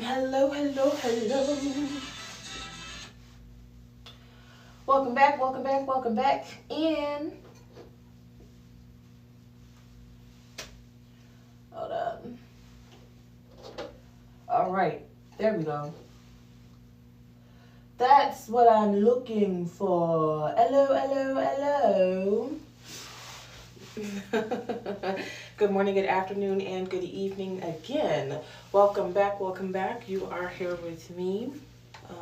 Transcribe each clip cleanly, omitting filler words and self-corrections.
Hello, hello, hello. Welcome back, welcome back, welcome back in. Hold up. All right, there we go. That's what I'm looking for. Hello, hello, hello. Good morning, good afternoon, and good evening again. Welcome back, welcome back. You are here with me,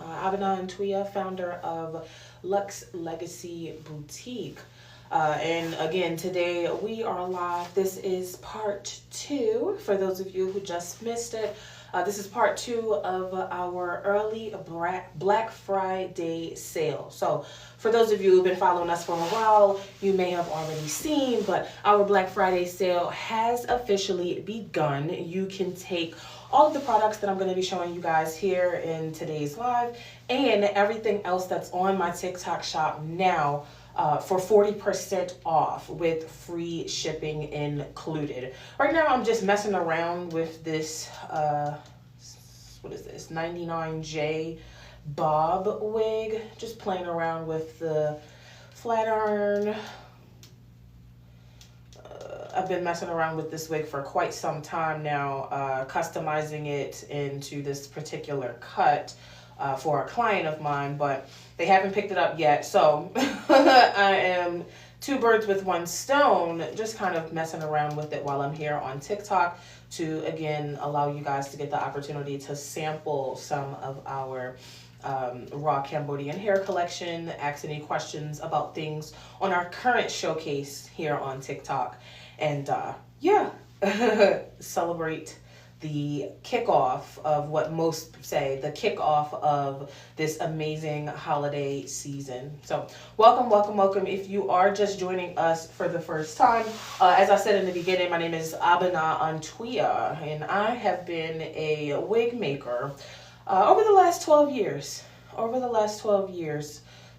Ahima Tuia, founder of Lux Legacy Boutique. And again, today we are live. This is part 2. For those of you who just missed it, this is part 2 of our early Black Friday sale. So for those of you who've been following us for a while, you may have already seen, but our Black Friday sale has officially begun. You can take all of the products that I'm going to be showing you guys here in today's live and everything else that's on my TikTok shop now for 40% off with free shipping included. Right now I'm just messing around with this, what is this, 99J bob wig. Just playing around with the flat iron. I've been messing around with this wig for quite some time now, customizing it into this particular cut for a client of mine, but they haven't picked it up yet. So I am 2 birds with 1 stone, just kind of messing around with it while I'm here on TikTok to, again, allow you guys to get the opportunity to sample some of our raw Cambodian hair collection, ask any questions about things on our current showcase here on TikTok, and yeah, celebrate the kickoff of what most say, the kickoff of this amazing holiday season. So welcome, welcome, welcome. If you are just joining us for the first time, as I said in the beginning, my name is Ahima Tuia, and I have been a wig maker over the last 12 years.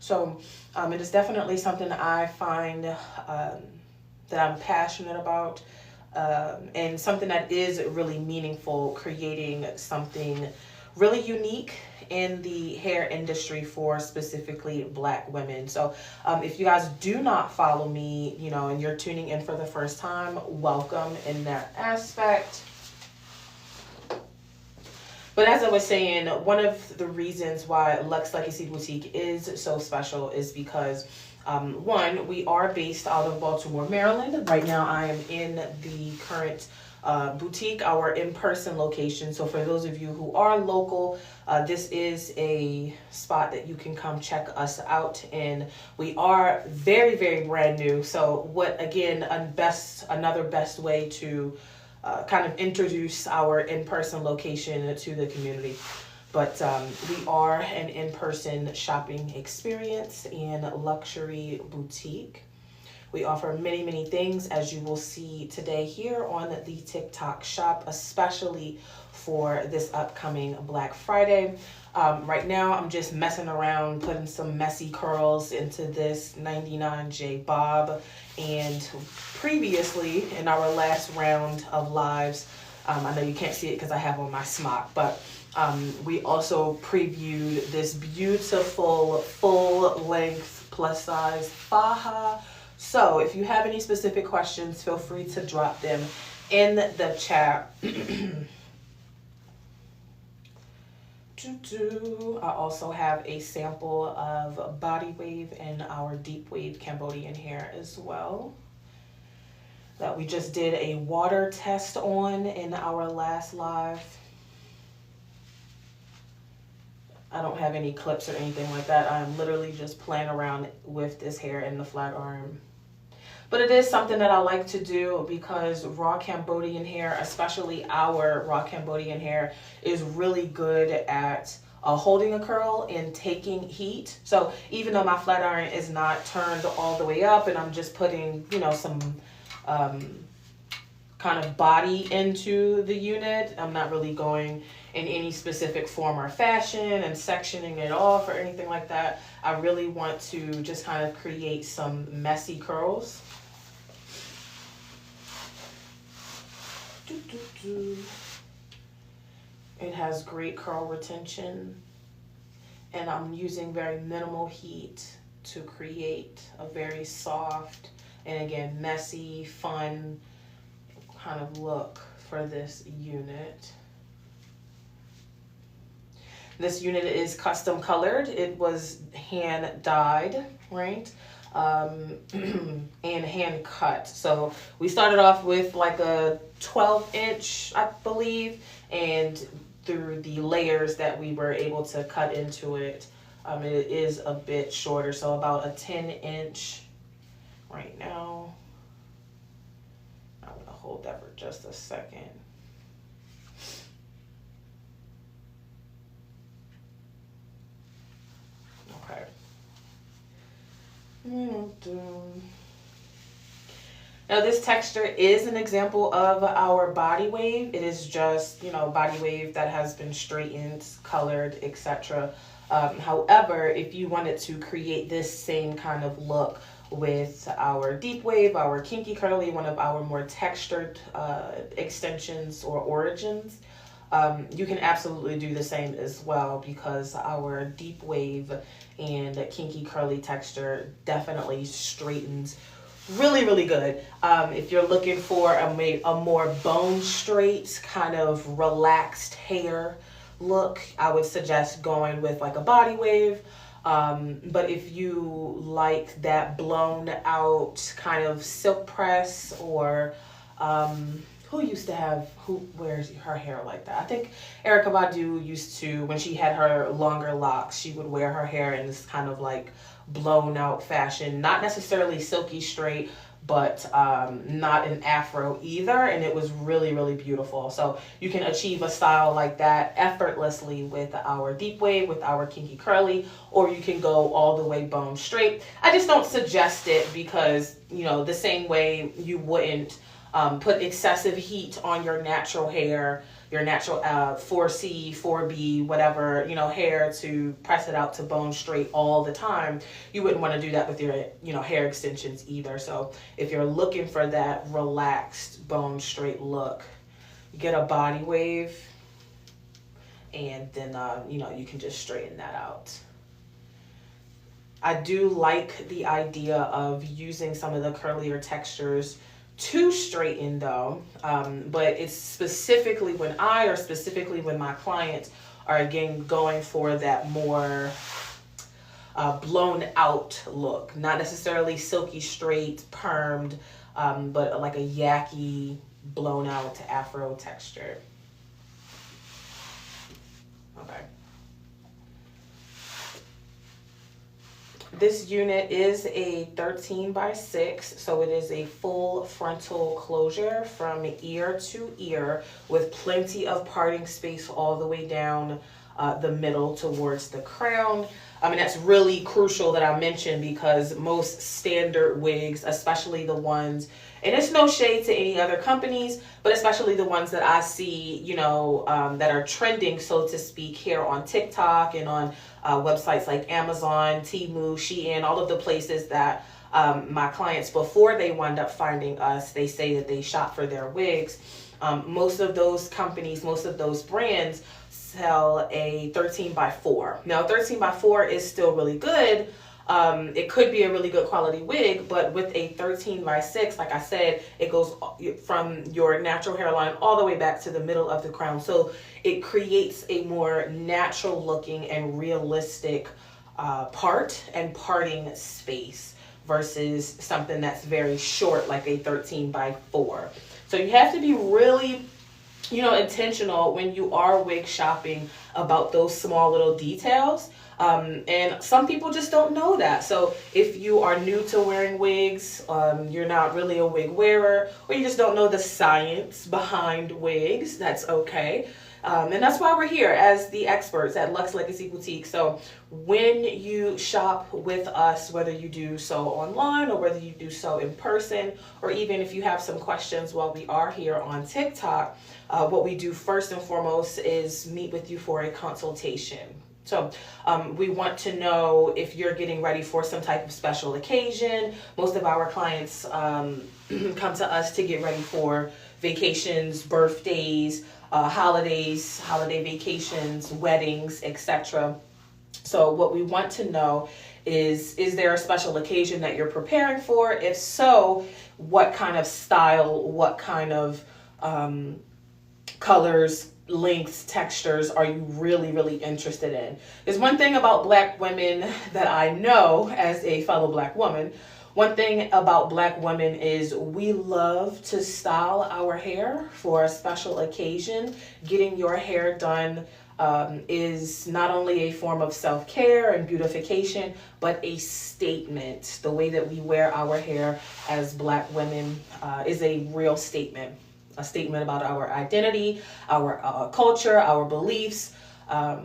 So it is definitely something I find that I'm passionate about, and something that is really meaningful, creating something really unique in the hair industry for specifically Black women. So if you guys do not follow me, and you're tuning in for the first time, welcome in that aspect. But as I was saying, one of the reasons why Lux Legacy Boutique is so special is because, one, we are based out of Baltimore, Maryland. Right now I am in the current boutique, our in-person location. So for those of you who are local, this is a spot that you can come check us out in. We are very, very brand new. So what, again, another best way to kind of introduce our in-person location to the community. But we are an in-person shopping experience and luxury boutique. We offer many, many things, as you will see today here on the TikTok shop, especially for this upcoming Black Friday. Right now, I'm just messing around, putting some messy curls into this 99J bob. And previously, in our last round of lives, I know you can't see it because I have on my smock, but we also previewed this beautiful full-length plus-size faja. So if you have any specific questions, feel free to drop them in the chat. I also have a sample of body wave and our deep wave Cambodian hair as well that we just did a water test on in our last live. I don't have any clips or anything like that. I'm literally just playing around with this hair in the flat iron. But it is something that I like to do because raw Cambodian hair, especially our raw Cambodian hair, is really good at holding a curl and taking heat. So even though my flat iron is not turned all the way up and I'm just putting, some kind of body into the unit, I'm not really going in any specific form or fashion and sectioning it off or anything like that. I really want to just kind of create some messy curls. It has great curl retention, and I'm using very minimal heat to create a very soft and again messy, fun kind of look for this unit. This unit is custom colored. It was hand dyed, right? And hand cut. So we started off with like a 12-inch, I believe, and through the layers that we were able to cut into it, it is a bit shorter, so about a 10-inch right now. I'm gonna hold that for just a second. Okay. Now this texture is an example of our body wave. It is just, body wave that has been straightened, colored, etc. However, if you wanted to create this same kind of look with our deep wave, our kinky curly, one of our more textured extensions or origins, you can absolutely do the same as well, because our deep wave and kinky curly texture definitely straightens really, really good. If you're looking for a more bone straight kind of relaxed hair look, I would suggest going with like a body wave. But if you like that blown out kind of silk press, or who wears her hair like that? I think Erykah Badu used to, when she had her longer locks, she would wear her hair in this kind of like blown out fashion, not necessarily silky straight, but not an afro either, and it was really, really beautiful. So you can achieve a style like that effortlessly with our deep wave, with our kinky curly, or you can go all the way bone straight. I just don't suggest it because, the same way you wouldn't put excessive heat on your natural hair, your natural 4C, 4B, whatever, hair, to press it out to bone straight all the time. You wouldn't want to do that with your, hair extensions either. So if you're looking for that relaxed bone straight look, get a body wave, and then, you can just straighten that out. I do like the idea of using some of the curlier textures to straighten though, but it's specifically when my clients are again going for that more blown out look, not necessarily silky straight permed, but like a yucky blown out afro texture. Okay. This unit is a 13x6, so it is a full frontal closure from ear to ear with plenty of parting space all the way down the middle towards the crown. That's really crucial that I mention, because most standard wigs, especially the ones, and it's no shade to any other companies, but especially the ones that I see, that are trending, so to speak, here on TikTok and on websites like Amazon, Temu, Shein, all of the places that my clients, before they wind up finding us, they say that they shop for their wigs. Most of those companies, most of those brands sell a 13x4. Now, 13x4 is still really good. It could be a really good quality wig, but with a 13x6, like I said, it goes from your natural hairline all the way back to the middle of the crown. So it creates a more natural looking and realistic part and parting space versus something that's very short like a 13x4. So you have to be really intentional when you are wig shopping about those small little details. And some people just don't know that. So if you are new to wearing wigs, you're not really a wig wearer, or you just don't know the science behind wigs, that's okay. And that's why we're here as the experts at Luxe Legacy Boutique. So when you shop with us, whether you do so online or whether you do so in person, or even if you have some questions while we are here on TikTok, what we do first and foremost is meet with you for a consultation. So we want to know if you're getting ready for some type of special occasion. Most of our clients come to us to get ready for vacations, birthdays, holidays, holiday vacations, weddings, etc. So what we want to know is there a special occasion that you're preparing for? If so, what kind of style, what kind of colors, lengths, textures are you really, really interested in? There's one thing about Black women that I know as a fellow Black woman. One thing about Black women is we love to style our hair for a special occasion. Getting your hair done is not only a form of self-care and beautification, but a statement. The way that we wear our hair as Black women is a real statement. A statement about our identity, our culture, our beliefs, our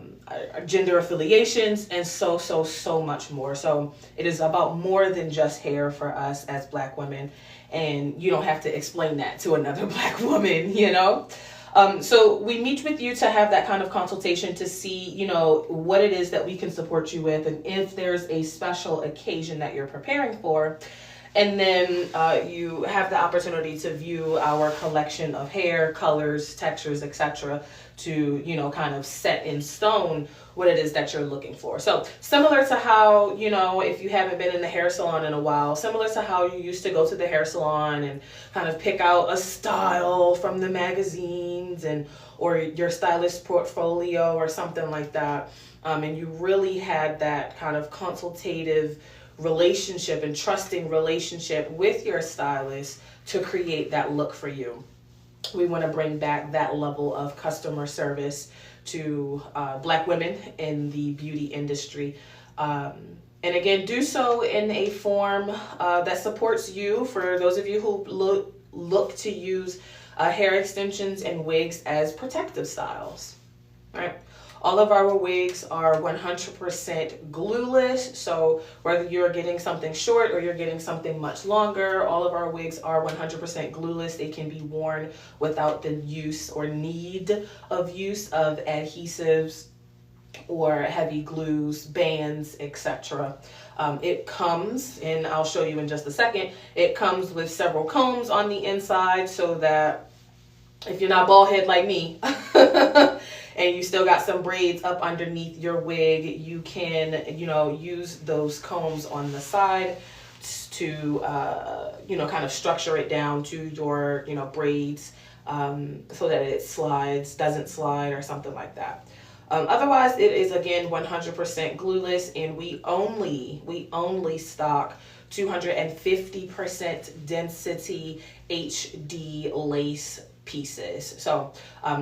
gender affiliations, and so much more. So it is about more than just hair for us as Black women, and you don't have to explain that to another Black woman, you know? So we meet with you to have that kind of consultation to see, you know, what it is that we can support you with, and if there's a special occasion that you're preparing for. And then you have the opportunity to view our collection of hair, colors, textures, etc. to, you know, kind of set in stone what it is that you're looking for. So similar to how, you know, if you haven't been in the hair salon in a while, similar to how you used to go to the hair salon and kind of pick out a style from the magazines and or your stylist portfolio or something like that. And you really had that kind of consultative relationship and trusting relationship with your stylist to create that look for you. We want to bring back that level of customer service to Black women in the beauty industry. And again, do so in a form that supports you. For those of you who look to use hair extensions and wigs as protective styles, right? All of our wigs are 100% glueless, so whether you're getting something short or you're getting something much longer, all of our wigs are 100% glueless. They can be worn without the use or need of use of adhesives or heavy glues, bands, etc. It comes, and I'll show you in just a second, it comes with several combs on the inside so that if you're not bald head like me, and you still got some braids up underneath your wig, you can, you know, use those combs on the side to, you know, kind of structure it down to your, you know, braids so that it doesn't slide or something like that. Otherwise, it is, again, 100% glueless, and we only stock 250% density HD lace pieces. So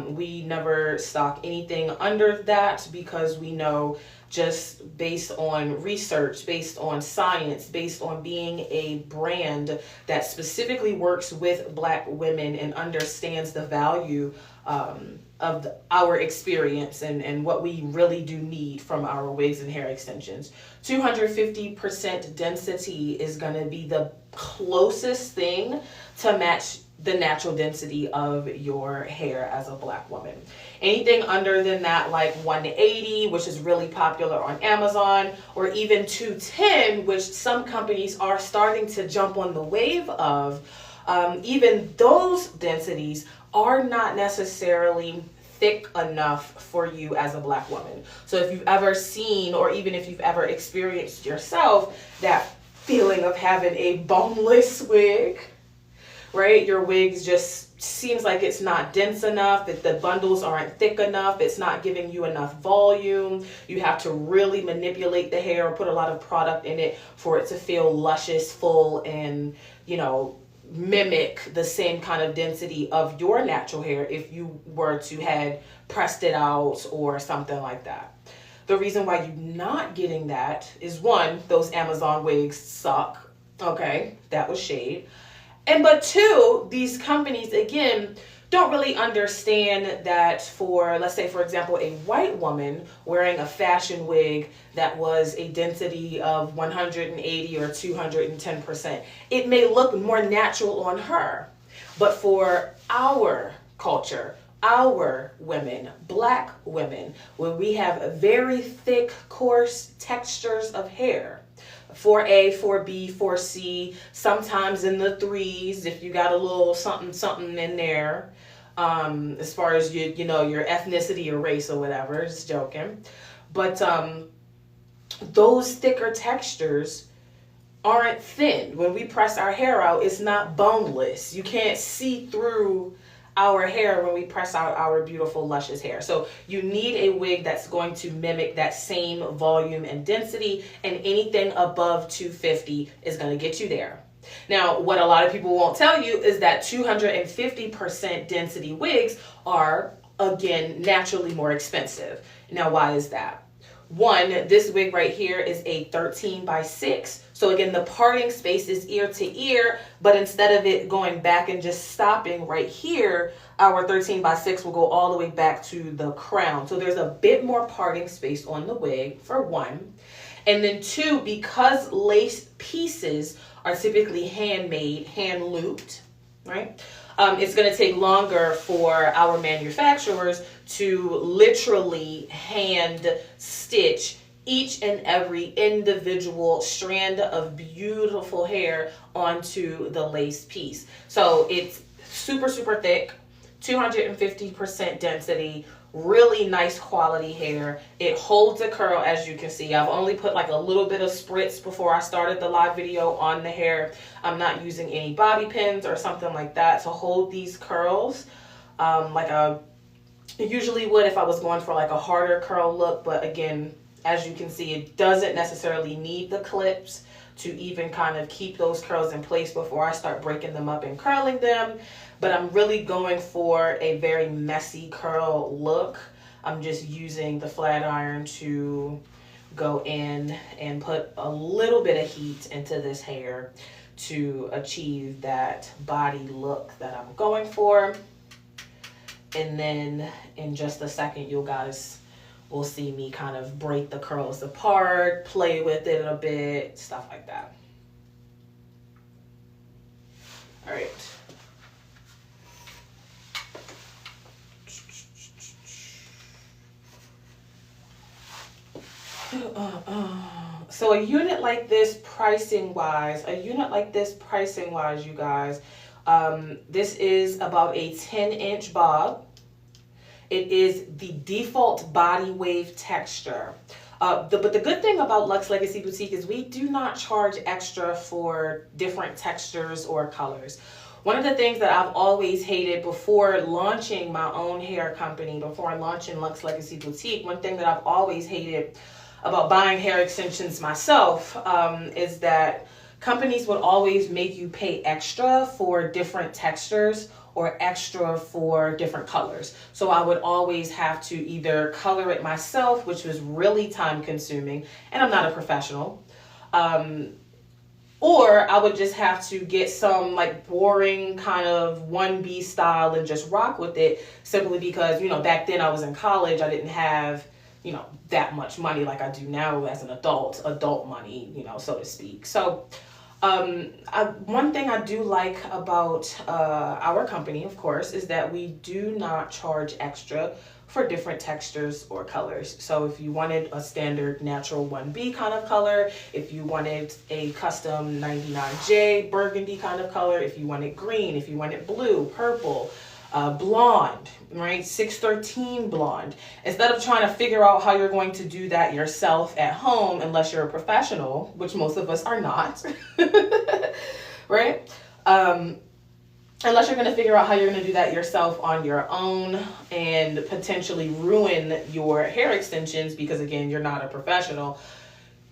we never stock anything under that because we know, just based on research, based on science, based on being a brand that specifically works with Black women and understands the value of our experience and what we really do need from our wigs and hair extensions. 250% density is going to be the closest thing to match the natural density of your hair as a Black woman. Anything under than that, like 180, which is really popular on Amazon, or even 210, which some companies are starting to jump on the wave of, even those densities are not necessarily thick enough for you as a Black woman. So if you've ever seen, or even if you've ever experienced yourself, that feeling of having a boneless wig, right? Your wigs just seems like it's not dense enough, that the bundles aren't thick enough, it's not giving you enough volume. You have to really manipulate the hair or put a lot of product in it for it to feel luscious, full, and, you know, mimic the same kind of density of your natural hair if you were to had pressed it out or something like that. The reason why you're not getting that is, one, those Amazon wigs suck. Okay, that was shade. But two, these companies, again, don't really understand that for, let's say, for example, a white woman wearing a fashion wig that was a density of 180 or 210%, it may look more natural on her. But for our culture, our women, Black women, when we have very thick, coarse textures of hair, 4A, 4B, 4C, sometimes in the 3s if you got a little something in there. as far as your ethnicity or race or whatever. Just joking. But those thicker textures aren't thin. When we press our hair out, it's not boneless. You can't see through our hair when we press out our beautiful luscious hair. So you need a wig that's going to mimic that same volume and density, and anything above 250 is going to get you there. Now, what a lot of people won't tell you is that 250% density wigs are, again, naturally more expensive. Now, why is that? One, this wig right here is a 13 by 6. So again, the parting space is ear to ear, but instead of it going back and just stopping right here, our 13 by 6 will go all the way back to the crown. So there's a bit more parting space on the wig, for one. And then two, because lace pieces are typically handmade, hand looped, right? It's going to take longer for our manufacturers to literally hand stitch each and every individual strand of beautiful hair onto the lace piece. So it's super, super thick, 250% density, really nice quality hair. It holds a curl, as you can see. I've only put like a little bit of spritz before I started the live video on the hair. I'm not using any bobby pins or something like that to hold these curls like I usually would if I was going for like a harder curl look. But again, as you can see, it doesn't necessarily need the clips to even kind of keep those curls in place before I start breaking them up and curling them. But I'm really going for a very messy curl look. I'm just using the flat iron to go in and put a little bit of heat into this hair to achieve that body look that I'm going for. And then in just a second, you guys will see me kind of break the curls apart, play with it a bit, stuff like that. All right. So a unit like this pricing wise, you guys, this is about a 10-inch bob. It is the default body wave texture. But the good thing about Luxe Legacy Boutique is we do not charge extra for different textures or colors. One of the things that I've always hated before launching my own hair company, before launching Luxe Legacy Boutique, one thing that I've always hated about buying hair extensions myself is that companies would always make you pay extra for different textures or extra for different colors. So I would always have to either color it myself, which was really time consuming, and I'm not a professional, or I would just have to get some like boring kind of 1B style and just rock with it, simply because, back then I was in college, I didn't have that much money like I do now as an adult money, so to speak. So one thing I do like about our company, of course, is that we do not charge extra for different textures or colors. So if you wanted a standard natural 1B kind of color, if you wanted a custom 99J burgundy kind of color, if you wanted green, if you wanted blue, purple, blonde, right? 613 blonde. Instead of trying to figure out how you're going to do that yourself at home, unless you're a professional, which most of us are not, right? Unless you're going to figure out how you're going to do that yourself on your own and potentially ruin your hair extensions because, again, you're not a professional,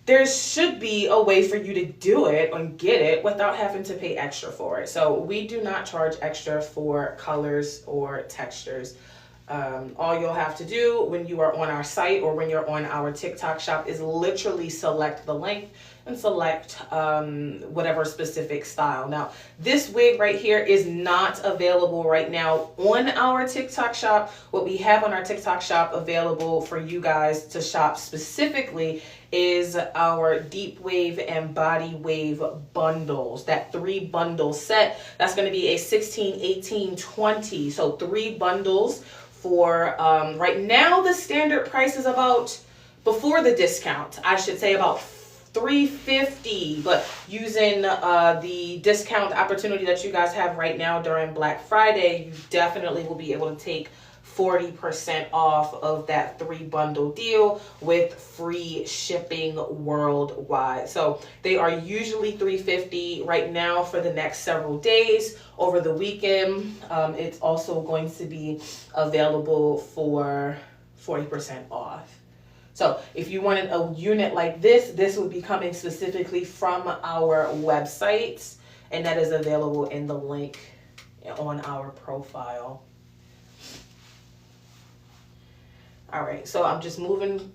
there should be a way for you to do it and get it without having to pay extra for it. So we do not charge extra for colors or textures. All you'll have to do when you are on our site or when you're on our TikTok shop is literally select the length and select whatever specific style. Now, this wig right here is not available right now on our TikTok shop. What we have on our TikTok shop available for you guys to shop specifically is our deep wave and body wave bundles. That 3-bundle set, that's going to be a 16, 18, 20. So 3 bundles for right now the standard price is about, before the discount, I should say about $350, but using the discount opportunity that you guys have right now during Black Friday, you definitely will be able to take 40% off of that 3-bundle deal with free shipping worldwide. So they are usually $350 right now for the next several days. Over the weekend, it's also going to be available for 40% off. So if you wanted a unit like this would be coming specifically from our website, and that is available in the link on our profile. All right, so I'm just moving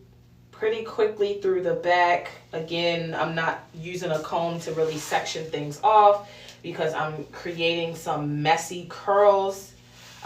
pretty quickly through the back. Again, I'm not using a comb to really section things off because I'm creating some messy curls.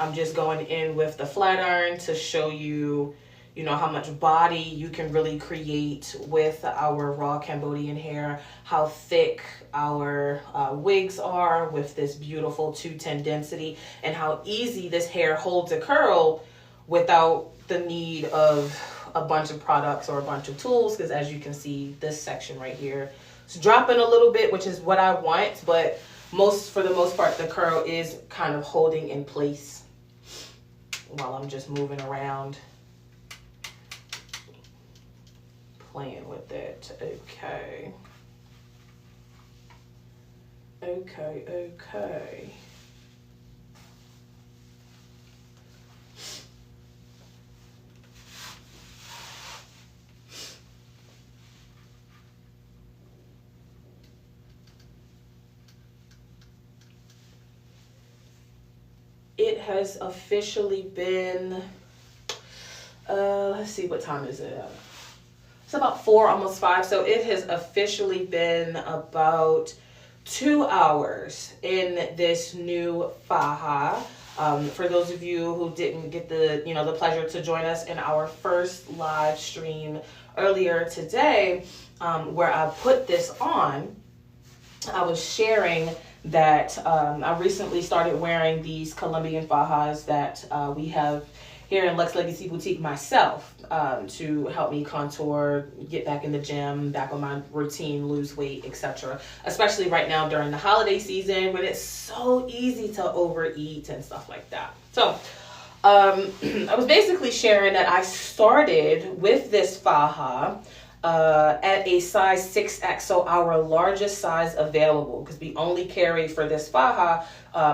I'm just going in with the flat iron to show you, how much body you can really create with our raw Cambodian hair, how thick our wigs are with this beautiful 210 density, and how easy this hair holds a curl without the need of a bunch of products or a bunch of tools. Because as you can see, this section right here is dropping a little bit, which is what I want, but for the most part, the curl is kind of holding in place while I'm just moving around, playing with it. Okay. It has officially been, let's see, what time is it? It's about 4, almost 5. So it has officially been about 2 hours in this new faja. For those of you who didn't get the pleasure to join us in our first live stream earlier today, where I put this on, I was sharing that I recently started wearing these Colombian fajas that we have here in Luxe Legacy Boutique myself, to help me contour, get back in the gym, back on my routine, lose weight, etc. Especially right now during the holiday season when it's so easy to overeat and stuff like that. So I was basically sharing that I started with this faja at a size 6X, so our largest size available, because we only carry for this faja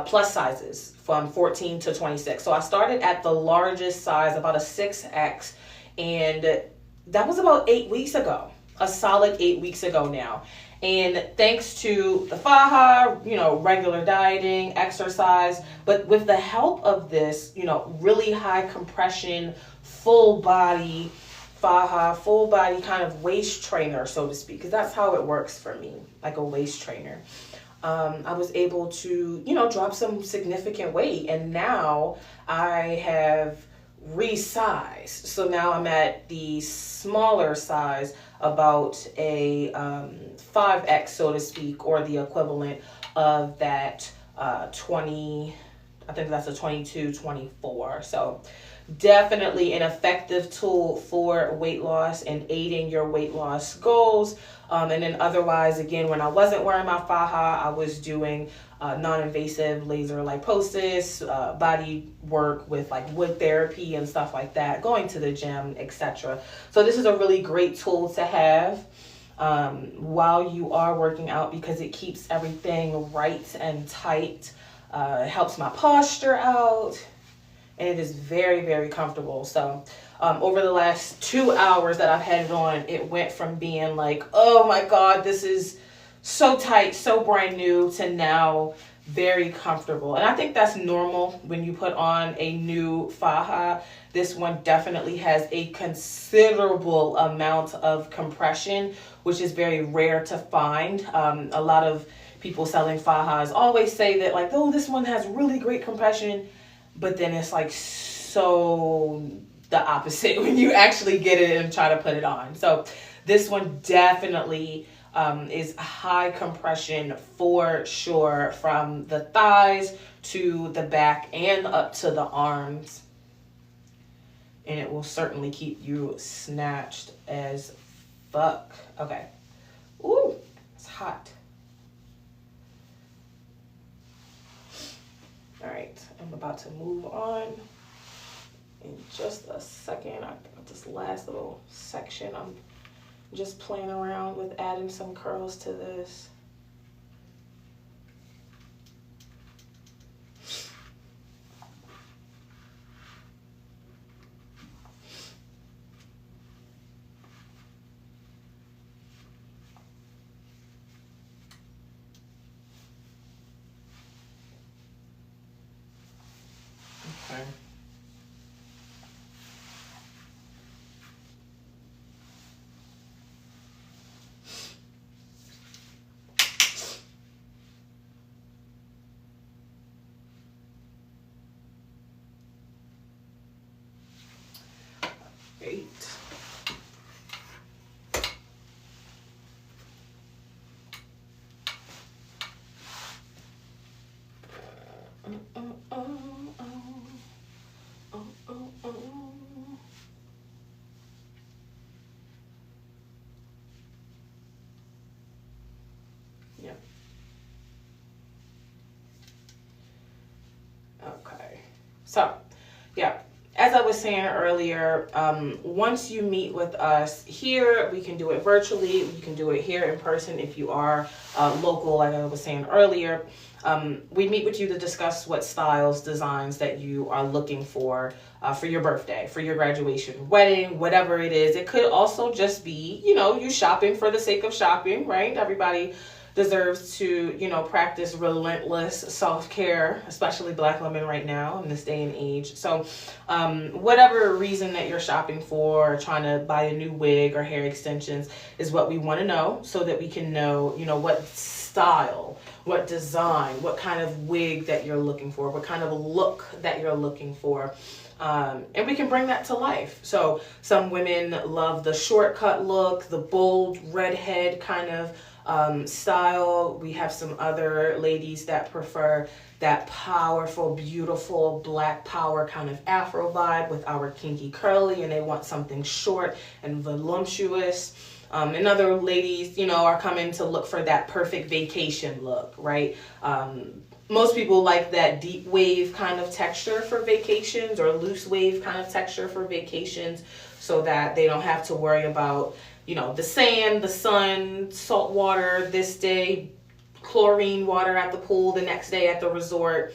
plus sizes from 14 to 26. So I started at the largest size, about a 6X, and that was about 8 weeks ago, a solid 8 weeks ago now. And thanks to the faja, regular dieting, exercise, but with the help of this, really high compression, full body faja, full body kind of waist trainer, so to speak, because that's how it works for me, like a waist trainer. I was able to, drop some significant weight, and now I have resized. So now I'm at the smaller size, about a 5X, so to speak, or the equivalent of that 20, I think that's a 22, 24. So definitely an effective tool for weight loss and aiding your weight loss goals. And then otherwise, again, when I wasn't wearing my faja, I was doing non-invasive laser liposuction, body work with like wood therapy and stuff like that, going to the gym, etc. So this is a really great tool to have while you are working out, because it keeps everything right and tight. It helps my posture out, and it is very, very comfortable. So over the last 2 hours that I've had it on, it went from being like, oh my God, this is so tight, so brand new, to now very comfortable. And I think that's normal when you put on a new faja. This one definitely has a considerable amount of compression, which is very rare to find. A lot of people selling fajas always say that, like, oh, this one has really great compression, but then it's like so the opposite when you actually get it and try to put it on. So this one definitely is high compression for sure, from the thighs to the back and up to the arms. And it will certainly keep you snatched as fuck. Okay, hot. All right, I'm about to move on in just a second. I got this last little section. I'm just playing around with adding some curls to this. Okay. Great. Yeah. Okay. So, yeah. As I was saying earlier, once you meet with us here, we can do it virtually. You can do it here in person if you are local, like I was saying earlier. We meet with you to discuss what styles, designs that you are looking for your birthday, for your graduation, wedding, whatever it is. It could also just be, you shopping for the sake of shopping, right? Everybody deserves to, practice relentless self-care, especially Black women right now in this day and age. So whatever reason that you're shopping for, or trying to buy a new wig or hair extensions is what we want to know, so that we can know, what style, what design, what kind of wig that you're looking for, what kind of look that you're looking for. And we can bring that to life. So some women love the shortcut look, the bold redhead kind of style. We have some other ladies that prefer that powerful, beautiful Black power kind of Afro vibe with our kinky curly, and they want something short and voluptuous. And other ladies, are coming to look for that perfect vacation look, right? Most people like that deep wave kind of texture for vacations, or loose wave kind of texture for vacations, so that they don't have to worry about, the sand, the sun, salt water this day, chlorine water at the pool the next day at the resort,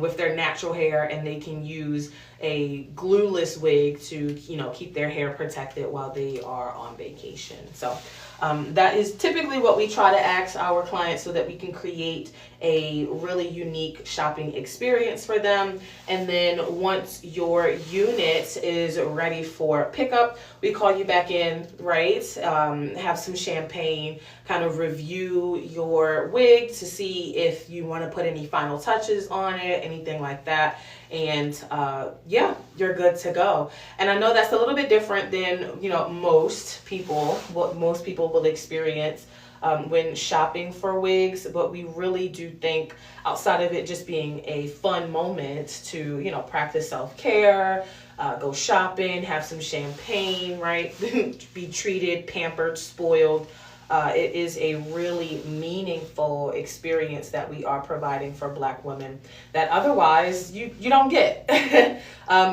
with their natural hair, and they can use a glueless wig to, keep their hair protected while they are on vacation. So that is typically what we try to ask our clients, so that we can create a really unique shopping experience for them. And then once your unit is ready for pickup, we call you back in, right? Have some champagne, kind of review your wig to see if you want to put any final touches on it, anything like that. And yeah, you're good to go. And I know that's a little bit different than, what most people will experience when shopping for wigs, but we really do think, outside of it just being a fun moment to, practice self-care, go shopping, have some champagne, right? Be treated, pampered, spoiled. It is a really meaningful experience that we are providing for Black women that otherwise you don't get.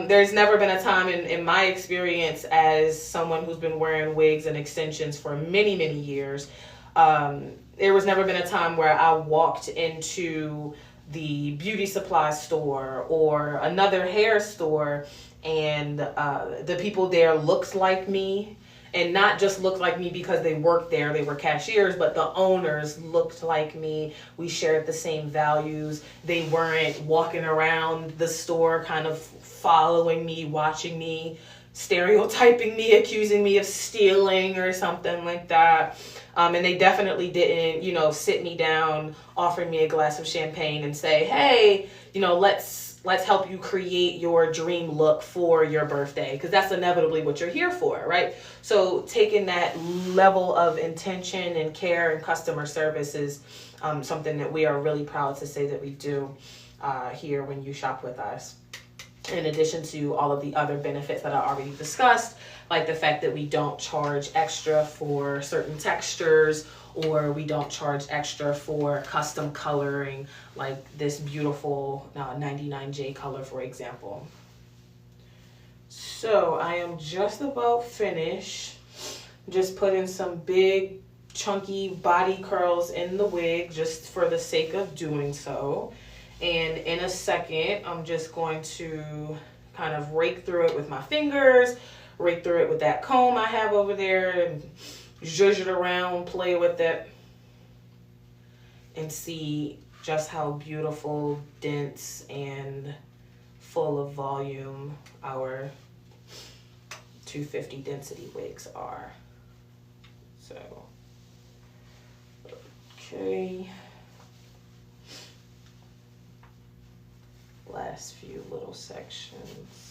There's never been a time in my experience as someone who's been wearing wigs and extensions for many, many years. There was never been a time where I walked into the beauty supply store or another hair store and the people there looked like me. And not just looked like me because they worked there, they were cashiers, but the owners looked like me. We shared the same values. They weren't walking around the store kind of following me, watching me, stereotyping me, accusing me of stealing or something like that. And they definitely didn't, sit me down, offer me a glass of champagne and say, hey, let's help you create your dream look for your birthday, because that's inevitably what you're here for, right? So taking that level of intention and care and customer service is something that we are really proud to say that we do here when you shop with us. In addition to all of the other benefits that I already discussed, like the fact that we don't charge extra for certain textures or we don't charge extra for custom coloring, like this beautiful 99J color, for example. So I am just about finished. Just putting some big chunky body curls in the wig just for the sake of doing so. And in a second, I'm just going to kind of rake through it with my fingers, rake through it with that comb I have over there, and zhuzh it around, play with it, and see just how beautiful, dense, and full of volume our 250 density wigs are. So, okay. Last few little sections.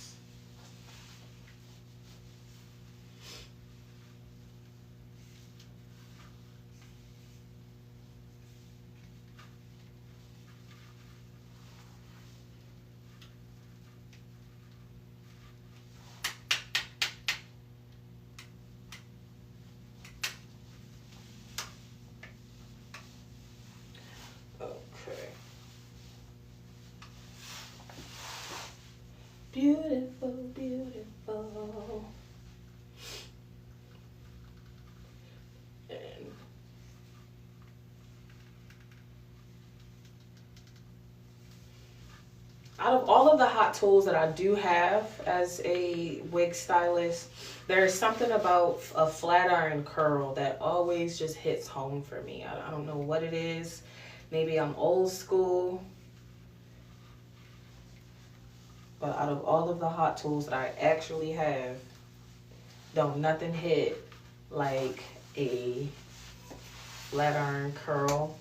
Beautiful, beautiful. And out of all of the hot tools that I do have as a wig stylist, there's something about a flat iron curl that always just hits home for me. I don't know what it is. Maybe I'm old school. But out of all of the hot tools that I actually have, don't nothing hit like a flat iron curl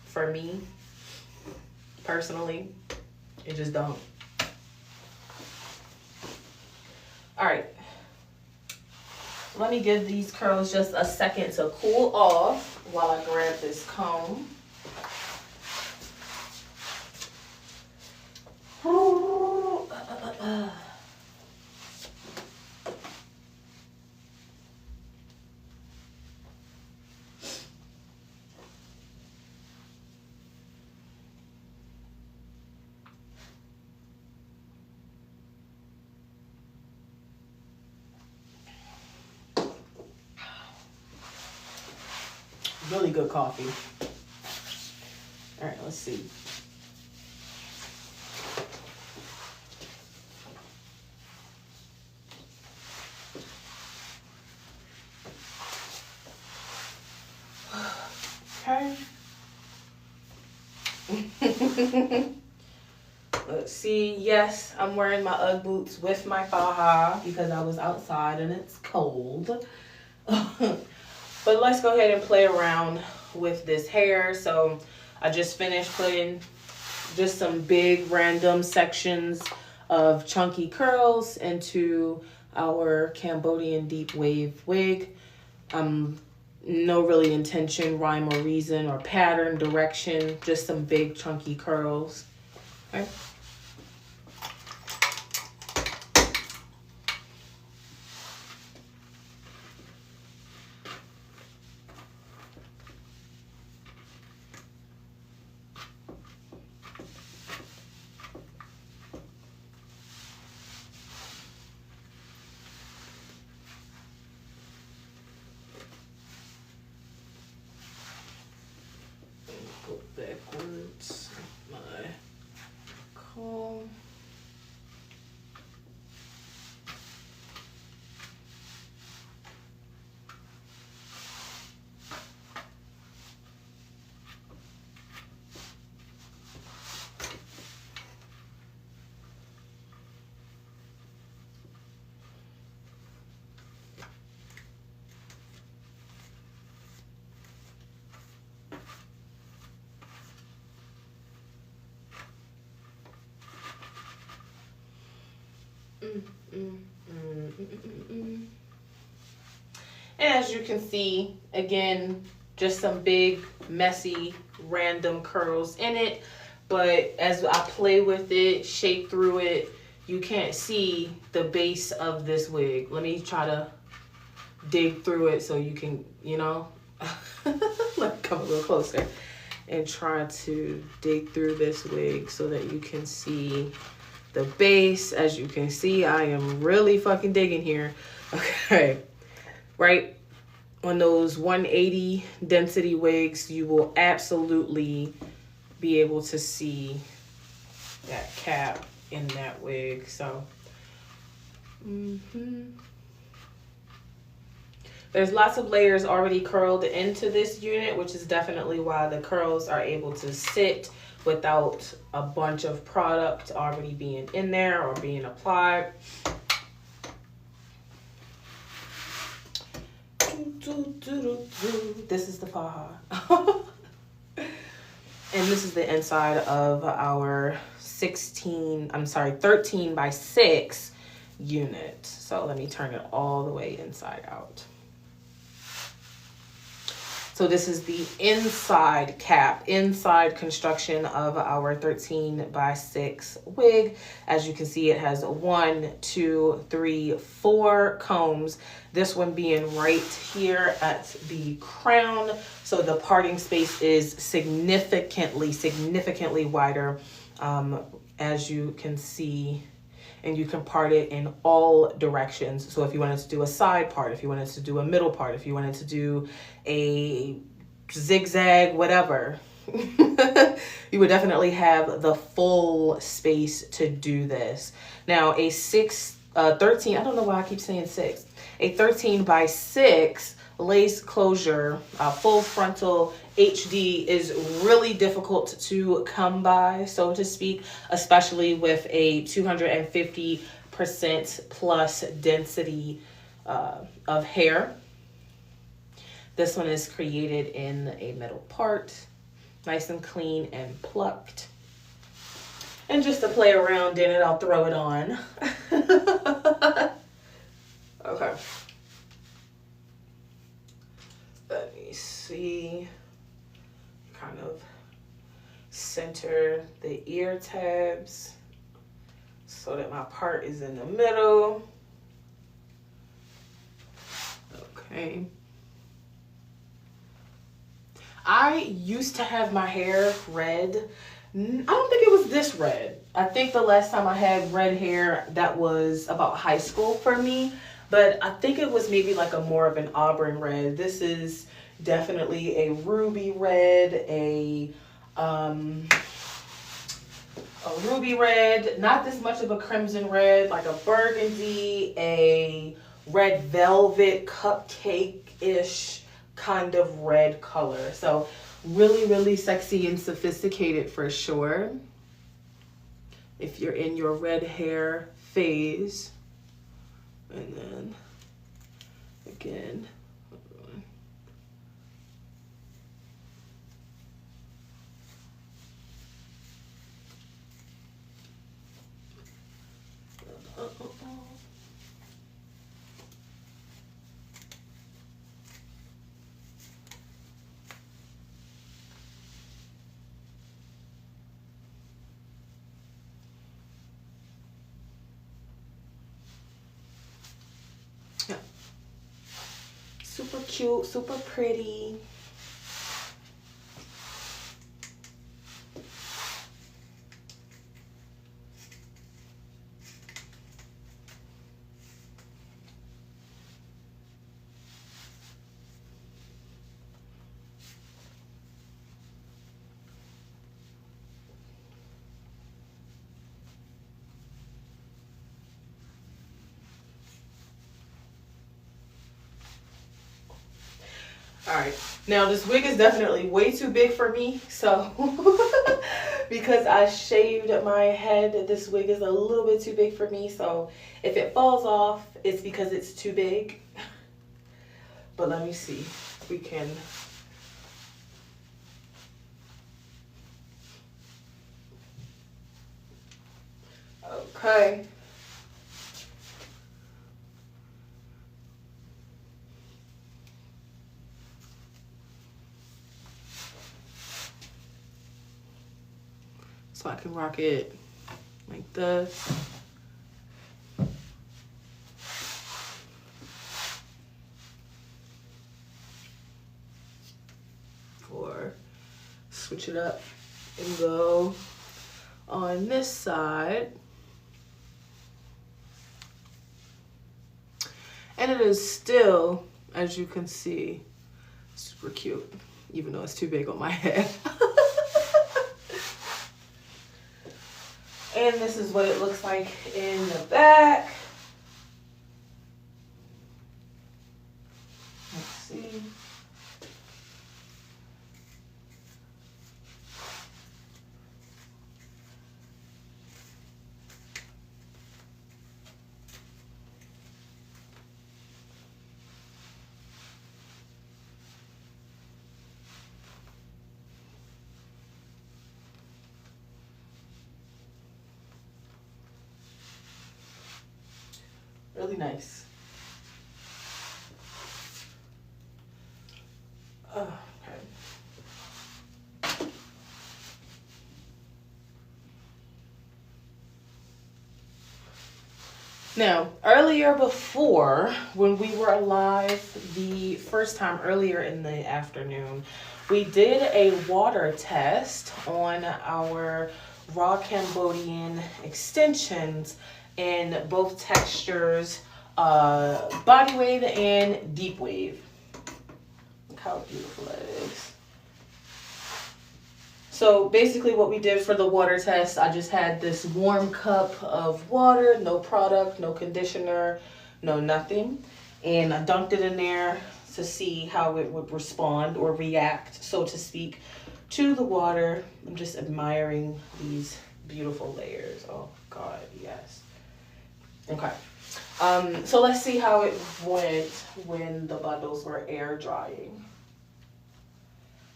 for me, personally. It just don't. All right. Let me give these curls just a second to cool off while I grab this comb. Really good coffee. All right, let's see. Okay. Let's see. Yes, I'm wearing my Ugg boots with my faja because I was outside and it's cold. But let's go ahead and play around with this hair. So I just finished putting just some big random sections of chunky curls into our Cambodian deep wave wig. No really intention, rhyme or reason or pattern, direction, just some big chunky curls. Okay. Backwards my comb. And as you can see, again, just some big, messy, random curls in it. But as I play with it, shake through it, you can't see the base of this wig. Let me try to dig through it so you can, you know. Let come a little closer and try to dig through this wig so that you can see the base. As you can see, I am really fucking digging here. Okay, right on those 180 density wigs, you will absolutely be able to see that cap in that wig. So there's lots of layers already curled into this unit, which is definitely why the curls are able to sit without a bunch of product already being in there or being applied. This is the faja. And this is the inside of our 13 by 6 unit. So let me turn it all the way inside out. So this is the inside cap, inside construction of our 13 by 6 wig. As you can see, it has 1, 2, 3, 4 combs. This one being right here at the crown. So the parting space is significantly wider, as you can see. And you can part it in all directions. So if you wanted to do a side part, if you wanted to do a middle part, if you wanted to do a zigzag, whatever, you would definitely have the full space to do this. Now a 13, I don't know why I keep saying 6, a 13 by 6 lace closure, full frontal HD is really difficult to come by, so to speak, especially with a 250% plus density of hair. This one is created in a middle part, nice and clean and plucked. And just to play around in it, I'll throw it on. Okay. Let me see. Kind of center the ear tabs so that my part is in the middle. Okay. I used to have my hair red. I don't think it was this red. I think the last time I had red hair, that was about high school for me. But I think it was maybe like a more of an auburn red. This is definitely a ruby red, a ruby red, not this much of a crimson red, like a burgundy, a red velvet cupcake-ish kind of red color. So really sexy and sophisticated for sure. If you're in your red hair phase. And then again, super cute, super pretty. All right, now this wig is definitely way too big for me, so because I shaved my head, this wig is a little bit too big for me, so if it falls off, it's because it's too big. But let me see, we can... Okay. So I can rock it like this. it up and go on this side. And it is still, as you can see, super cute, even though it's too big on my head. And this is what it looks like in the back. Let's see. Really nice. Okay. Now, earlier before, when we were live the first time earlier in the afternoon, we did a water test on our raw Cambodian extensions in both textures, body wave and deep wave. Look how beautiful that is. So basically what we did for the water test, I just had this warm cup of water, no product, no conditioner, no nothing. And I dunked it in there to see how it would respond or react, so to speak, to the water. I'm just admiring these beautiful layers. Oh God, yes. Okay, so let's see how it went when the bundles were air drying.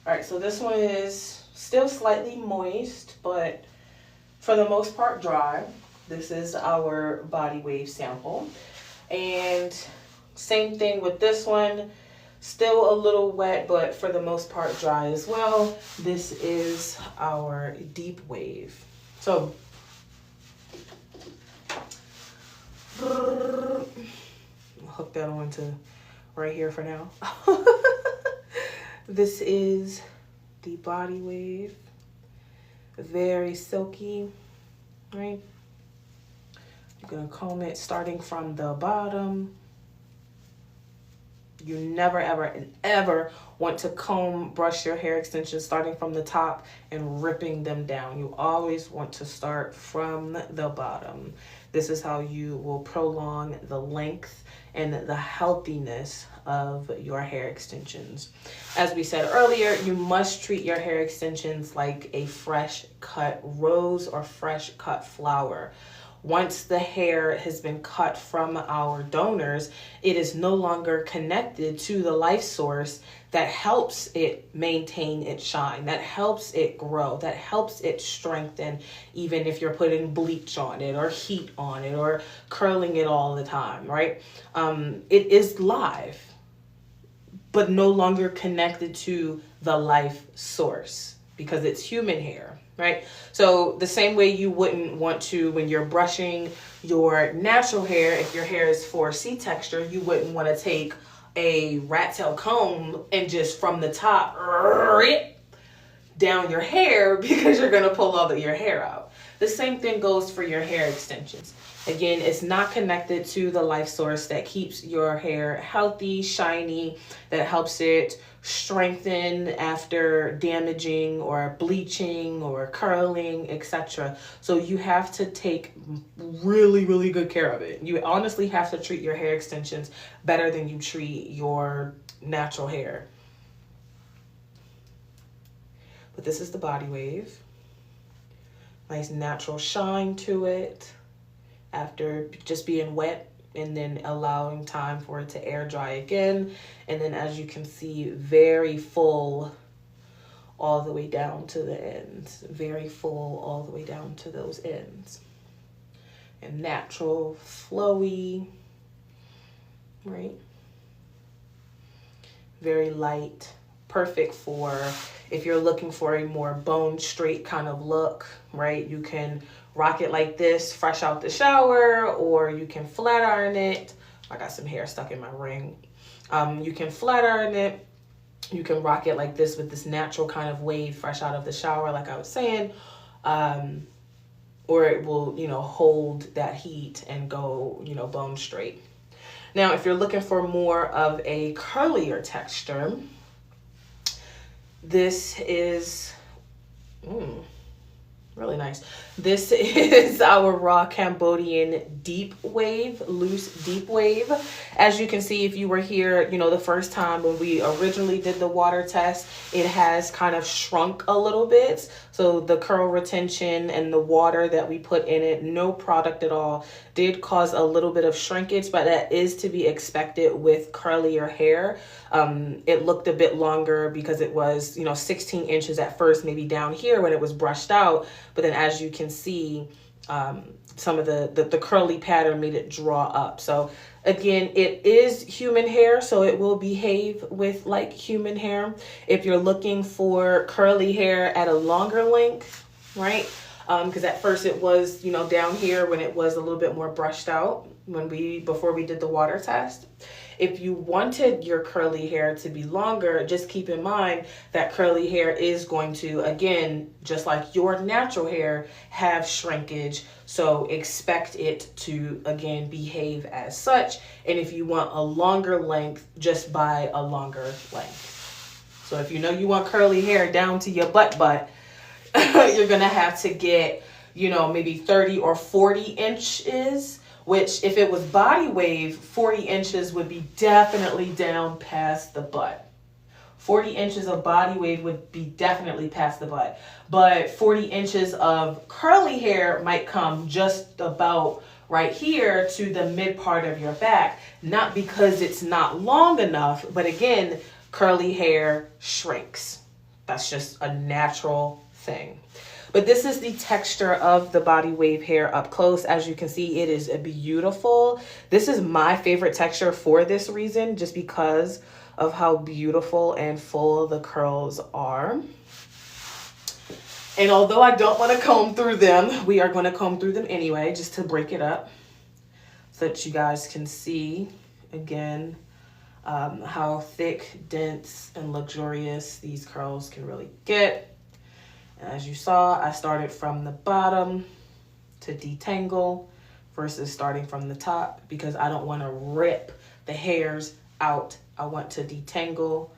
All right, so this one is still slightly moist, but for the most part dry. This is our body wave sample. And same thing with this one, still a little wet, but for the most part dry as well. This is our deep wave. So I'll hook that on to right here for now. This is the body wave. Very silky, right? I'm gonna comb it starting from the bottom. You never, ever, and ever want to brush your hair extensions starting from the top and ripping them down. You always want to start from the bottom. This is how you will prolong the length and the healthiness of your hair extensions. As we said earlier, you must treat your hair extensions like a fresh cut rose or fresh cut flower. Once the hair has been cut from our donors, it is no longer connected to the life source that helps it maintain its shine, that helps it grow, that helps it strengthen, even if you're putting bleach on it or heat on it or curling it all the time, right? It is live, but no longer connected to the life source because it's human hair. Right? So the same way you wouldn't want to, when you're brushing your natural hair, if your hair is 4C texture, you wouldn't want to take a rat tail comb and just from the top down your hair because you're going to pull all of your hair out. The same thing goes for your hair extensions. Again, it's not connected to the life source that keeps your hair healthy, shiny, that helps it strengthen after damaging or bleaching or curling, etc. So you have to take really, really good care of it. You honestly have to treat your hair extensions better than you treat your natural hair. But this is the body wave. Nice natural shine to it after just being wet and then allowing time for it to air dry again. And then as you can see, very full all the way down to the ends. Very full all the way down to those ends. And natural, flowy, right? Very light, perfect for if you're looking for a more bone straight kind of look, right? You can rock it like this, fresh out the shower, or you can flat iron it. I got some hair stuck in my ring. You can flat iron it You can rock it like this with this natural kind of wave fresh out of the shower, like I was saying. Or it will, hold that heat and go, bone straight. Now, if you're looking for more of a curlier texture, this is really nice. This is our raw Cambodian deep wave, loose deep wave. As you can see, if you were here, the first time when we originally did the water test, it has kind of shrunk a little bit. So the curl retention and the water that we put in it, no product at all, did cause a little bit of shrinkage, but that is to be expected with curlier hair. It looked a bit longer because it was, 16 inches at first, maybe down here when it was brushed out. But then as you can see, some of the curly pattern made it draw up. So again, it is human hair, so it will behave with like human hair. If you're looking for curly hair at a longer length, right? Because at first it was, down here when it was a little bit more brushed out before we did the water test. If you wanted your curly hair to be longer, just keep in mind that curly hair is going to, again, just like your natural hair, have shrinkage. So expect it to, again, behave as such. And if you want a longer length, just buy a longer length. So if you want curly hair down to your butt, you're going to have to get, maybe 30 or 40 inches. Which, if it was body wave, 40 inches would be definitely down past the butt. 40 inches of body wave would be definitely past the butt. But 40 inches of curly hair might come just about right here to the mid part of your back. Not because it's not long enough, but again, curly hair shrinks. That's just a natural thing. But this is the texture of the body wave hair up close. As you can see, it is beautiful. This is my favorite texture for this reason, just because of how beautiful and full the curls are. And although I don't want to comb through them, we are going to comb through them anyway, just to break it up so that you guys can see, again, how thick, dense, and luxurious these curls can really get. As you saw, I started from the bottom to detangle versus starting from the top because I don't want to rip the hairs out. I want to detangle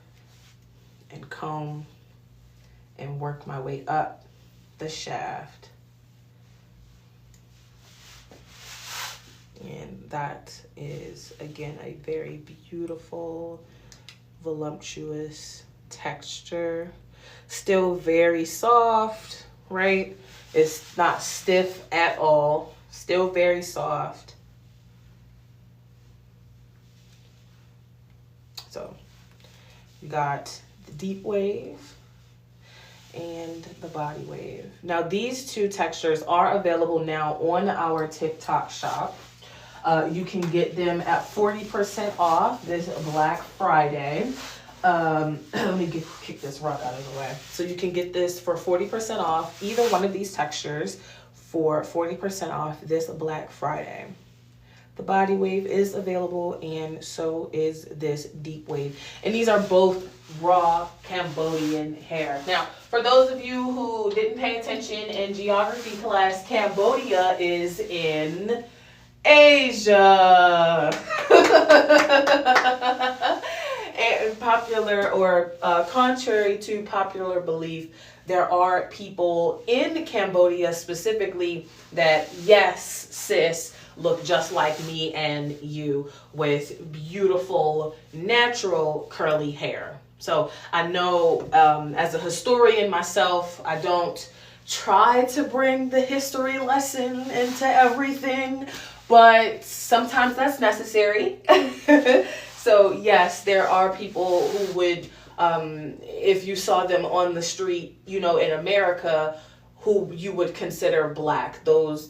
and comb and work my way up the shaft. And that is, again, a very beautiful, voluptuous texture. Still very soft, right? It's not stiff at all. Still very soft. So you got the deep wave and the body wave. Now these two textures are available now on our TikTok shop. You can get them at 40% off this Black Friday. Let me kick this rug out of the way. So you can get this for 40% off, either one of these textures, for 40% off this Black Friday. The body wave is available, and so is this deep wave. And these are both raw Cambodian hair. Now, for those of you who didn't pay attention in geography class, Cambodia is in Asia. And contrary to popular belief, there are people in Cambodia specifically that, yes, sis, look just like me and you with beautiful, natural curly hair. So I know as a historian myself, I don't try to bring the history lesson into everything, but sometimes that's necessary. So yes, there are people who would, if you saw them on the street, in America, who you would consider black. Those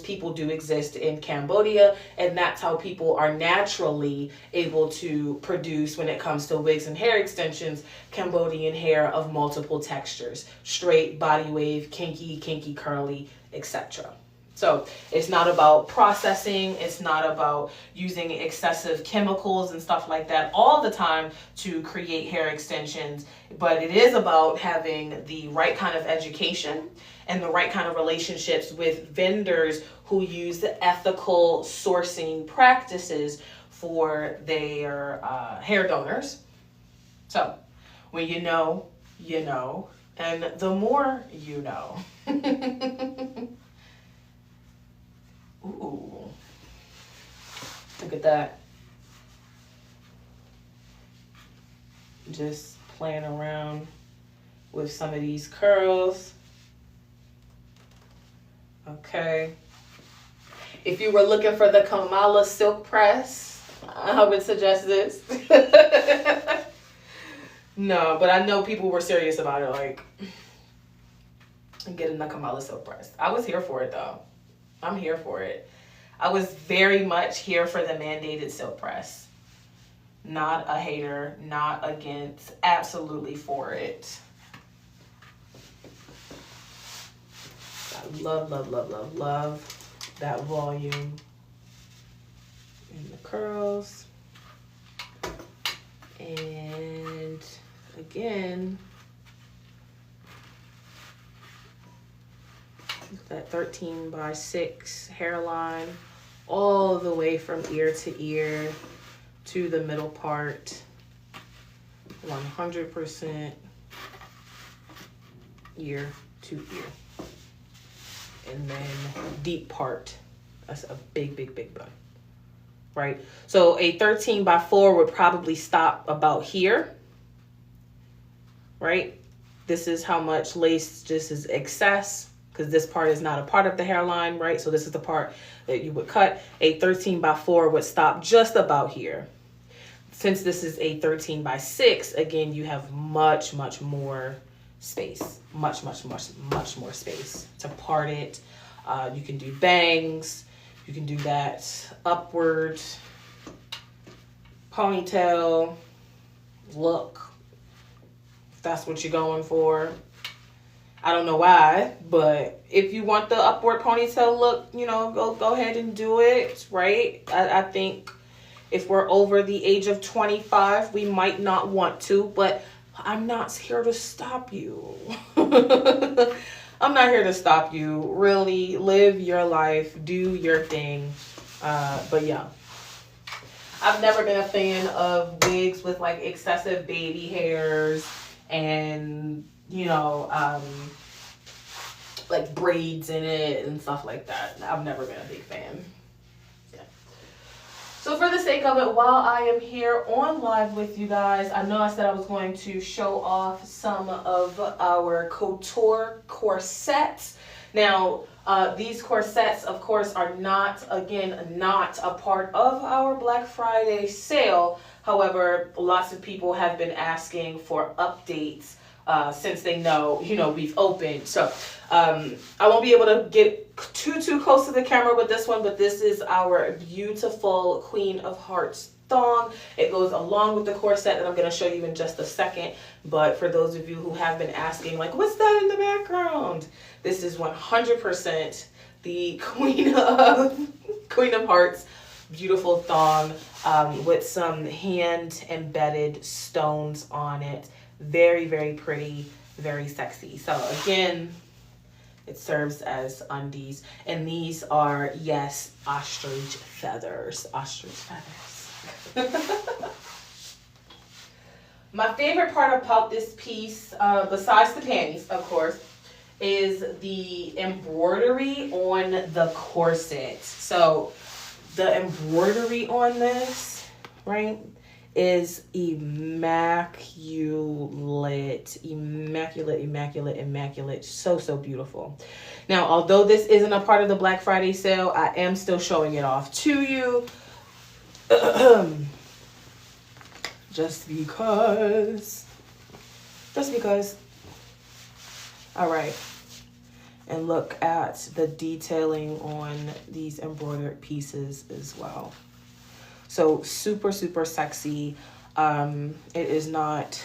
people do exist in Cambodia, and that's how people are naturally able to produce, when it comes to wigs and hair extensions, Cambodian hair of multiple textures: straight, body wave, kinky, curly, etc. So it's not about processing. It's not about using excessive chemicals and stuff like that all the time to create hair extensions. But it is about having the right kind of education and the right kind of relationships with vendors who use the ethical sourcing practices for their hair donors. So when you know, and the more you know. Ooh, look at that. Just playing around with some of these curls. Okay. If you were looking for the Kamala silk press, I would suggest this. No, but I know people were serious about it, like getting the Kamala silk press. I was here for it though. I'm here for it. I was very much here for the mandated silk press. Not a hater, not against, absolutely for it. I love, love, love, love, love that volume in the curls. And again, that 13x6 hairline all the way from ear to ear to the middle part, 100% ear to ear. And then deep part, that's a big, big, big bun, right? So a 13x4 would probably stop about here, right? This is how much lace just is excess, because this part is not a part of the hairline, right? So this is the part that you would cut. A 13x4 would stop just about here. Since this is a 13x6, again, you have much, much more space. Much, much, much, much more space to part it. You can do bangs. You can do that upward ponytail look, if that's what you're going for. I don't know why, but if you want the upward ponytail look, you know, go ahead and do it, right? I think if we're over the age of 25, we might not want to, but I'm not here to stop you. I'm not here to stop you. Really, live your life, do your thing. But yeah, I've never been a fan of wigs with like excessive baby hairs and, you know, like braids in it and stuff like that. I've never been a big fan. Yeah. So for the sake of it, while I am here on live with you guys, I know I said I was going to show off some of our couture corsets. Now, these corsets, of course, are not a part of our Black Friday sale. However, lots of people have been asking for updates since they know, we've opened. So I won't be able to get too close to the camera with this one, but this is our beautiful Queen of Hearts thong. It goes along with the corset that I'm going to show you in just a second. But for those of you who have been asking, like, what's that in the background? This is 100% the Queen of Hearts beautiful thong with some hand embedded stones on it. Very, very pretty, very sexy. So again, it serves as undies. And these are, yes, ostrich feathers. Ostrich feathers. My favorite part about this piece, besides the panties, of course, is the embroidery on the corset. So the embroidery on this, right, is immaculate. So beautiful. Now, although this isn't a part of the Black Friday sale, I am still showing it off to you. Just because. All right. And look at the detailing on these embroidered pieces as well. So super, super sexy. It is not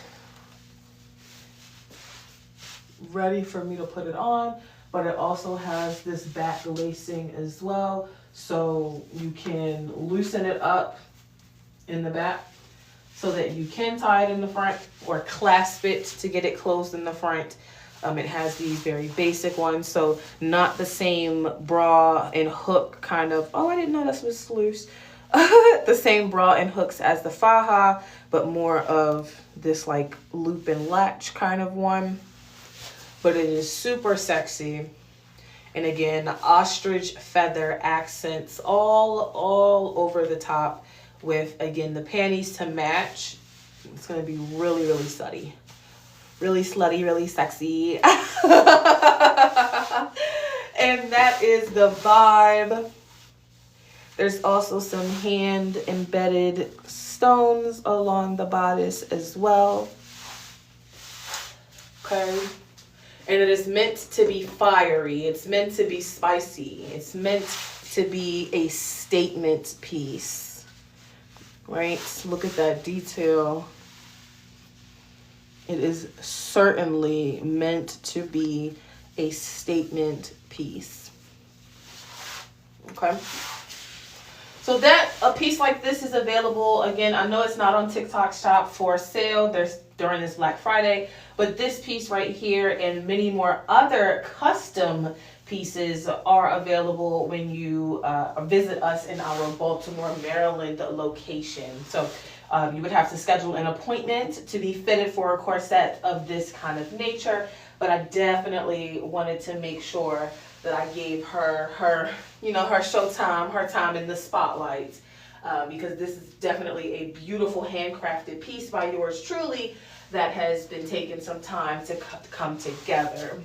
ready for me to put it on, but it also has this back lacing as well, so you can loosen it up in the back so that you can tie it in the front or clasp it to get it closed in the front. It has these very basic ones, so not the same bra and hook kind of, oh, I didn't know this was loose. The same bra and hooks as the faja, but more of this like loop and latch kind of one. But it is super sexy. And again, ostrich feather accents all over the top with, again, the panties to match. It's going to be really, really slutty. Really slutty, really sexy. And that is the vibe. There's also some hand embedded stones along the bodice as well. Okay. And it is meant to be fiery. It's meant to be spicy. It's meant to be a statement piece. Right? Look at that detail. It is certainly meant to be a statement piece. Okay. So that a piece like this is available. Again, I know it's not on TikTok Shop for sale. There's during this Black Friday, but this piece right here and many more other custom pieces are available when you visit us in our Baltimore, Maryland location. So you would have to schedule an appointment to be fitted for a corset of this kind of nature, but I definitely wanted to make sure that I gave her you know, her showtime, her time in the spotlight, because this is definitely a beautiful handcrafted piece by yours truly that has been taking some time to come together.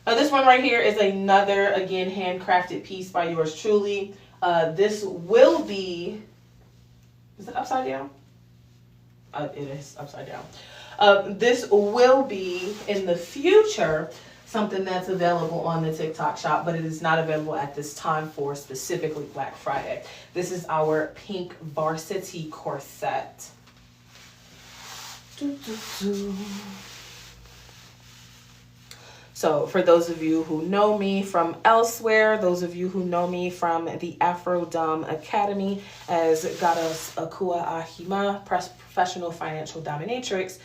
Now this one right here is another, again, handcrafted piece by yours truly. This will be, is it upside down? It is upside down. This will be in the future something that's available on the TikTok Shop, but it is not available at this time for specifically Black Friday. This is our pink varsity corset. So for those of you who know me from elsewhere, those of you who know me from the AfroDomme Academy as Goddess Ekua Ahima, professional financial dominatrix,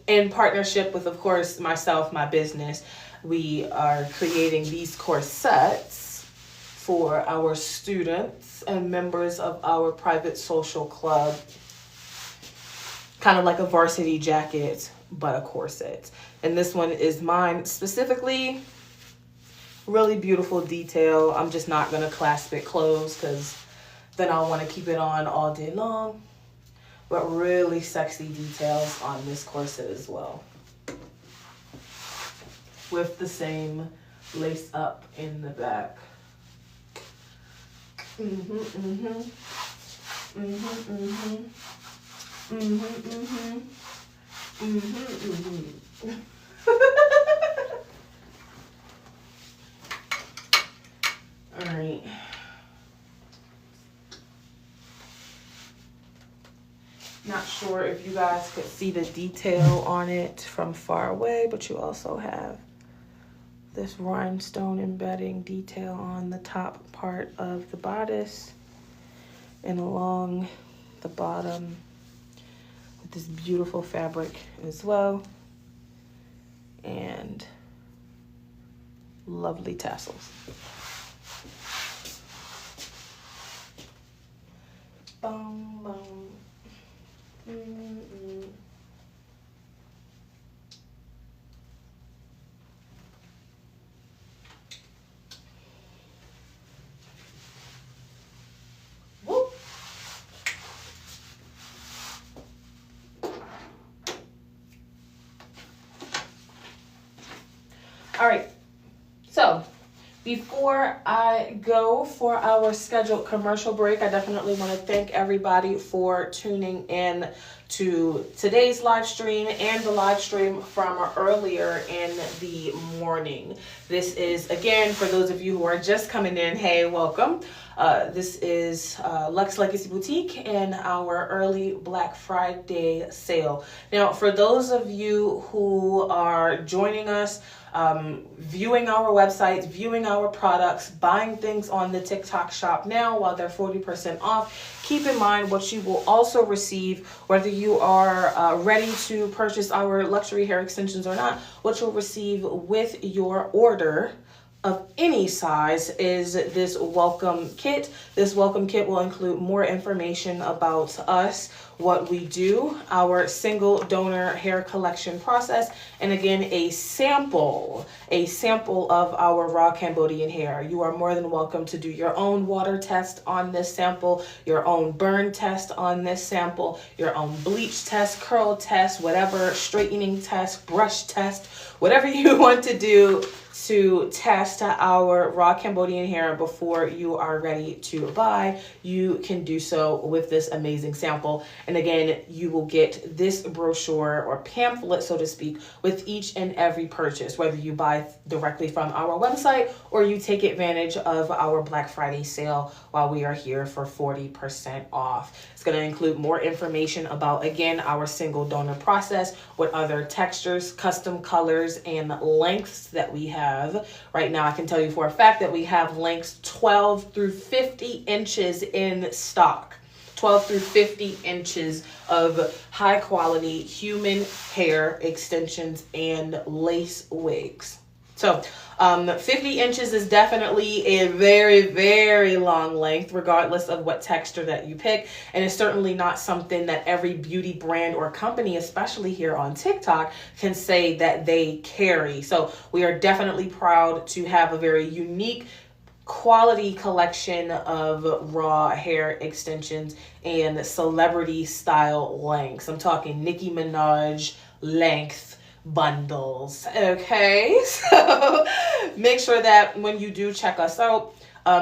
in partnership with, of course, myself, my business, we are creating these corsets for our students and members of our private social club. Kind of like a varsity jacket, but a corset. And this one is mine specifically. Really beautiful detail. I'm just not going to clasp it closed because then I'll want to keep it on all day long. But really sexy details on this corset as well. With the same lace up in the back. All right. Not sure if you guys could see the detail on it from far away, but you also have this rhinestone embedding detail on the top part of the bodice and along the bottom with this beautiful fabric as well, and lovely tassels. Boom, boom. Whoop. All right, so Before I go for our scheduled commercial break, I definitely want to thank everybody for tuning in to today's live stream and the live stream from earlier in the morning. This is, again, for those of you who are just coming in, hey, welcome. This is Lux Legacy Boutique and our early Black Friday sale. Now, for those of you who are joining us, viewing our websites, viewing our products, buying things on the TikTok shop now while they're 40% off, keep in mind what you will also receive, whether you are ready to purchase our luxury hair extensions or not, what you'll receive with your order of any size is this welcome kit. This welcome kit will include more information about us, what we do, our single donor hair collection process, and again, a sample of our raw Cambodian hair. You are more than welcome to do your own water test on this sample, your own burn test on this sample, your own bleach test, curl test, whatever, straightening test, brush test, whatever you want to do to test our raw Cambodian hair before you are ready to buy, you can do so with this amazing sample. And again, you will get this brochure or pamphlet, so to speak, with each and every purchase, whether you buy directly from our website or you take advantage of our Black Friday sale while we are here for 40% off. It's going to include more information about, again, our single donor process, what other textures, custom colors, and lengths that we have. Right now, I can tell you for a fact that we have lengths 12 through 50 inches in stock. 12 through 50 inches of high quality human hair extensions and lace wigs. So 50 inches is definitely a very, very long length, regardless of what texture that you pick. And it's certainly not something that every beauty brand or company, especially here on TikTok, can say that they carry. So we are definitely proud to have a very unique quality collection of raw hair extensions and celebrity style lengths. I'm talking Nicki Minaj length bundles. Okay, so make sure that when you do check us out,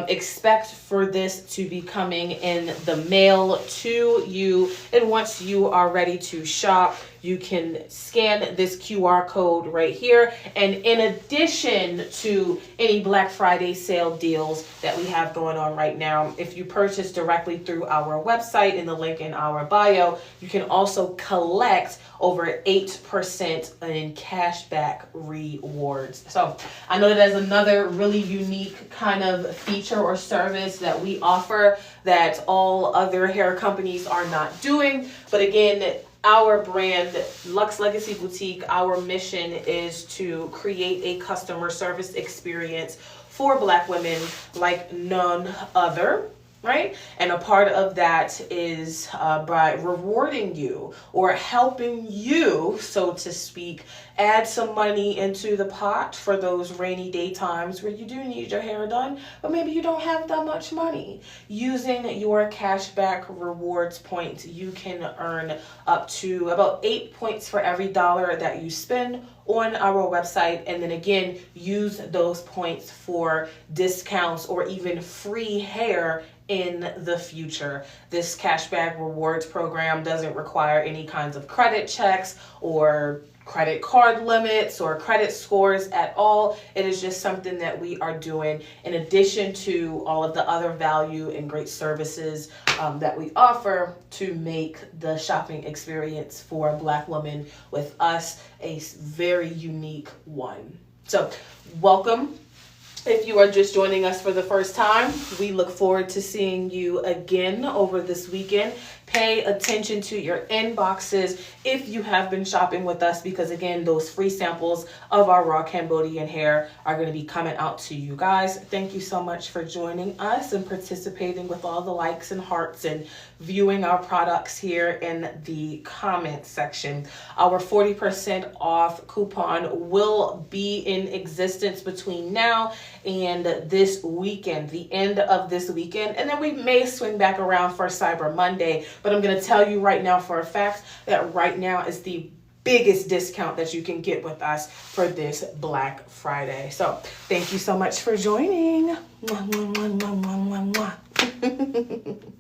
expect for this to be coming in the mail to you. And once you are ready to shop, you can scan this QR code right here. And in addition to any Black Friday sale deals that we have going on right now, if you purchase directly through our website in the link in our bio, you can also collect over 8% in cashback rewards. So I know that there's another really unique kind of feature or service that we offer that all other hair companies are not doing. But again, our brand, Lux Legacy Boutique, our mission is to create a customer service experience for Black women like none other. Right? And a part of that is by rewarding you or helping you, so to speak, add some money into the pot for those rainy day times where you do need your hair done, but maybe you don't have that much money. Using your cashback rewards points, you can earn up to about 8 points for every dollar that you spend on our website, and then again, use those points for discounts or even free hair in the future. This cashback rewards program doesn't require any kinds of credit checks or credit card limits or credit scores at all. It is just something that we are doing in addition to all of the other value and great services that we offer to make the shopping experience for Black women with us a very unique one. So welcome. If you are just joining us for the first time, we look forward to seeing you again over this weekend. Pay attention to your inboxes if you have been shopping with us, because again, those free samples of our raw Cambodian hair are going to be coming out to you guys. Thank you so much for joining us and participating with all the likes and hearts and viewing our products here in the comment section. Our 40% off coupon will be in existence between now and this weekend, the end of this weekend, and then we may swing back around for Cyber Monday. But I'm going to tell you right now for a fact that right now is the biggest discount that you can get with us for this Black Friday. So thank you so much for joining. Mwah, mwah, mwah, mwah, mwah, mwah, mwah.